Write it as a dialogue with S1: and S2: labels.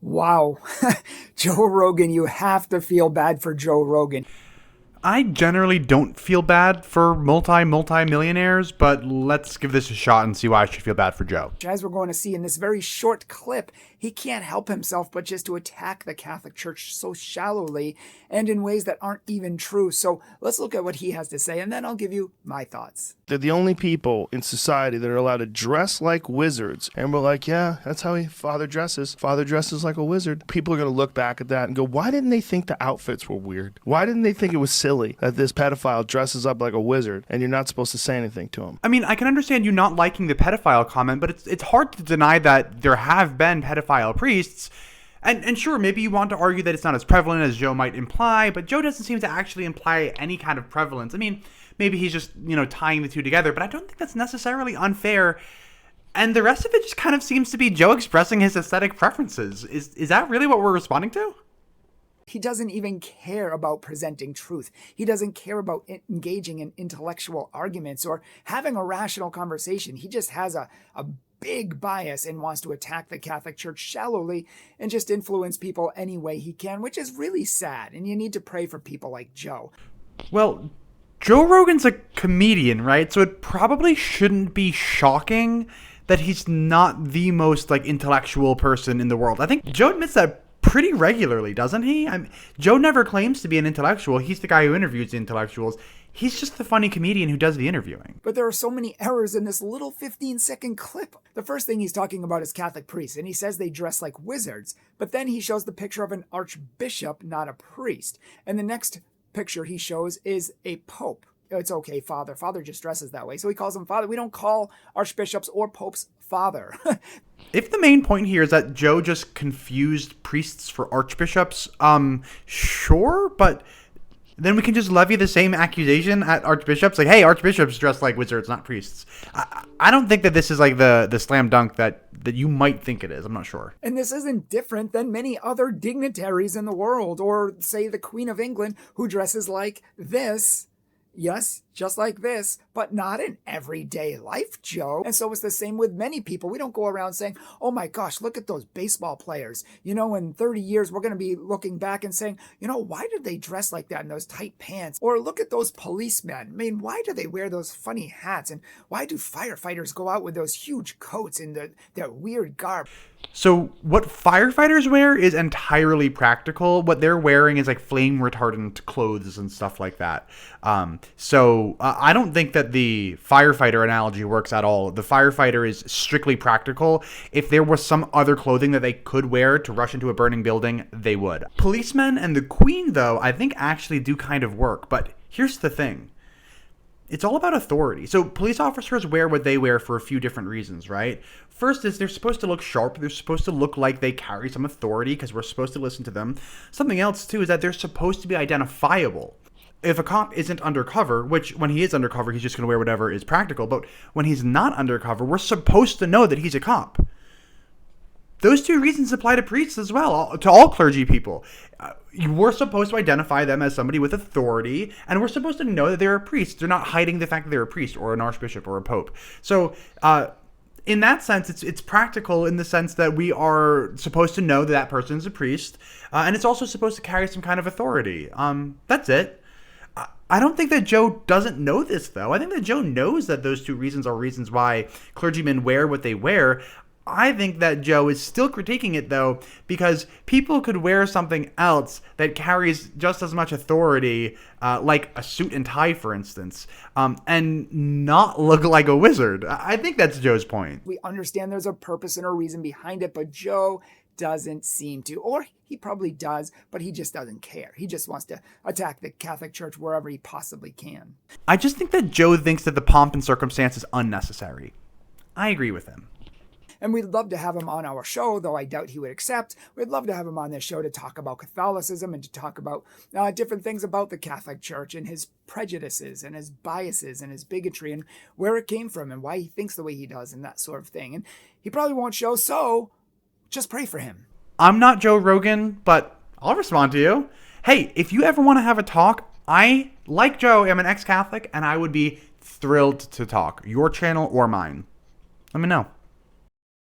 S1: Wow. Joe Rogan, you have to feel bad for Joe Rogan.
S2: I generally don't feel bad for multi-millionaires, but let's give this a shot and see why I should feel bad for Joe.
S1: As we're going to see in this very short clip, he can't help himself but just to attack the Catholic Church so shallowly and in ways that aren't even true. So let's look at what he has to say, and then I'll give you my thoughts.
S3: They're the only people in society that are allowed to dress like wizards. And we're like, yeah, that's how Father dresses. Father dresses like a wizard. People are going to look back at that and go, why didn't they think the outfits were weird? Why didn't they think it was silly that this pedophile dresses up like a wizard and you're not supposed to say anything to him?
S2: I mean, I can understand you not liking the pedophile comment, but it's hard to deny that there have been pedophile priests. And sure, maybe you want to argue that it's not as prevalent as Joe might imply, but Joe doesn't seem to actually imply any kind of prevalence. I mean, maybe he's just, tying the two together, but I don't think that's necessarily unfair. And the rest of it just kind of seems to be Joe expressing his aesthetic preferences. Is that really what we're responding to?
S1: He doesn't even care about presenting truth. He doesn't care about engaging in intellectual arguments or having a rational conversation. He just has a big bias and wants to attack the Catholic Church shallowly and just influence people any way he can, which is really sad. And you need to pray for people like Joe.
S2: Well, Joe Rogan's a comedian, right? So it probably shouldn't be shocking that he's not the most intellectual person in the world. I think Joe admits that pretty regularly, doesn't he? Joe never claims to be an intellectual. He's the guy who interviews the intellectuals. He's just the funny comedian who does the interviewing.
S1: But there are so many errors in this little 15-second clip. The first thing he's talking about is Catholic priests, and he says they dress like wizards. But then he shows the picture of an archbishop, not a priest. And the next picture he shows is a pope. It's okay, Father. Father just dresses that way. So he calls him Father. We don't call archbishops or popes Father.
S2: If the main point here is that Joe just confused priests for archbishops, sure, but then we can just levy the same accusation at archbishops. Like, hey, archbishops dress like wizards, not priests. I don't think that this is the slam dunk that you might think it is. I'm not sure.
S1: And this isn't different than many other dignitaries in the world, or say the Queen of England, who dresses like this. Yes, just like this, but not in everyday life, Joe. And so it's the same with many people. We don't go around saying, oh my gosh, look at those baseball players. In 30 years, we're going to be looking back and saying, why did they dress like that in those tight pants? Or look at those policemen. I mean, why do they wear those funny hats? And why do firefighters go out with those huge coats and their weird garb?
S2: So what firefighters wear is entirely practical. What they're wearing is flame retardant clothes and stuff like that. So I don't think that the firefighter analogy works at all. The firefighter is strictly practical. If there was some other clothing that they could wear to rush into a burning building, they would. Policemen and the Queen, though, I think actually do kind of work. But here's the thing. It's all about authority. So police officers wear what they wear for a few different reasons, right? First is they're supposed to look sharp. They're supposed to look like they carry some authority because we're supposed to listen to them. Something else, too, is that they're supposed to be identifiable. If a cop isn't undercover, which when he is undercover, he's just going to wear whatever is practical. But when he's not undercover, we're supposed to know that he's a cop. Those two reasons apply to priests as well, to all clergy people. We're supposed to identify them as somebody with authority, and we're supposed to know that they're a priest. They're not hiding the fact that they're a priest or an archbishop or a pope. So in that sense, it's practical in the sense that we are supposed to know that person is a priest, and it's also supposed to carry some kind of authority. That's it. I don't think that Joe doesn't know this, though. I think that Joe knows that those two reasons are reasons why clergymen wear what they wear. I think that Joe is still critiquing it, though, because people could wear something else that carries just as much authority, like a suit and tie, for instance, and not look like a wizard. I think that's Joe's point.
S1: We understand there's a purpose and a reason behind it, but Joe doesn't seem to, or he probably does, but he just doesn't care. He just wants to attack the Catholic Church wherever he possibly can.
S2: I just think that Joe thinks that the pomp and circumstance is unnecessary. I agree with him.
S1: And we'd love to have him on our show, though I doubt he would accept. We'd love to have him on this show to talk about Catholicism and to talk about different things about the Catholic Church and his prejudices and his biases and his bigotry and where it came from and why he thinks the way he does and that sort of thing. And he probably won't show, so just pray for him.
S2: I'm not Joe Rogan, but I'll respond to you. Hey, if you ever want to have a talk, I, like Joe, am an ex-Catholic, and I would be thrilled to talk. Your channel or mine. Let me know.